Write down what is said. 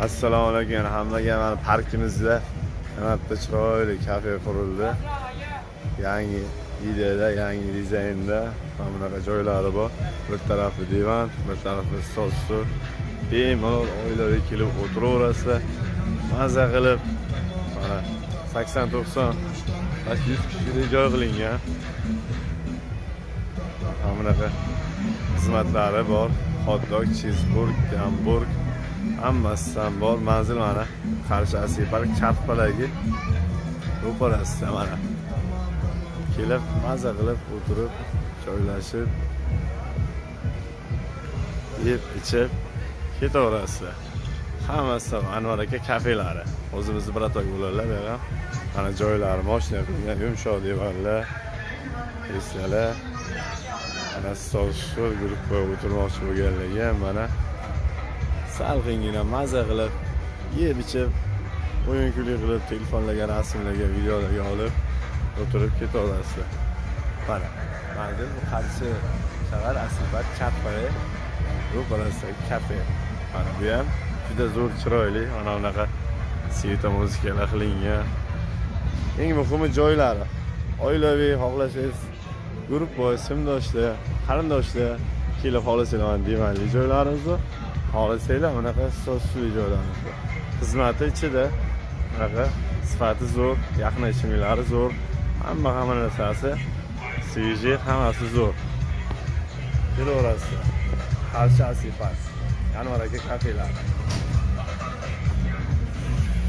Assalomu alaykum hammaga. Mana parkimizda bitta chiroyli kafe qurildi. Yangi ideada, yangi dizaynda bunaqa joylari bor. Bir tarafi divan, bir tarafi stol. Bemalol oilaviy kelib o'tiraverasizlar. Maza qilib mana 80-90 100 kishiga joy qilingan. Bunaqa xizmatlari bor. Hot dog, cheeseburger, hamburg hammasidan bor. Manzil mana qarshi Asiya park Charpalagi ro'parasida mana. Kelib maza qilib o'tirib, joylashib, yeb ichib ketaverasizlar. Hammasi Anvar aka kafelari. O'zimizni biratoq bo'ladilar bu ham. Mana joylari, mashina qilgan, yumshoq divanlar, kreslolar. Mana stol guruh qo'yib o'tirmoqchi bo'lganlarga mana salqingina maza qilib, yeb ichib, o'yin-kulgi qilib, telefonlarga, rasmlarga, videolarga olib o'tirib ketaverasizlar. Mana manzil qarshi shahar Asibat Chappaye ro'parasidagi kafe. Mana bu ham juda zo'r, chiroyli, mana bunaqa sveta muzikalar qilingan. Eng muhimi joylari. Oilaviy xohlasangiz guruh bo'y, simdoshlar, qarindoshlar kelib xohlasanglar divanli joylarimiz bor. Xohlasanglar bunaqa stol joylarimiz bor. Xizmati ichida bunaqa sifati zo'r, yaqinlashimlari zo'r, hamma narsasi svежий, hammasi zo'r. Kelaverasizlar. Qarshi Asiya park. Anvar aka kafelari.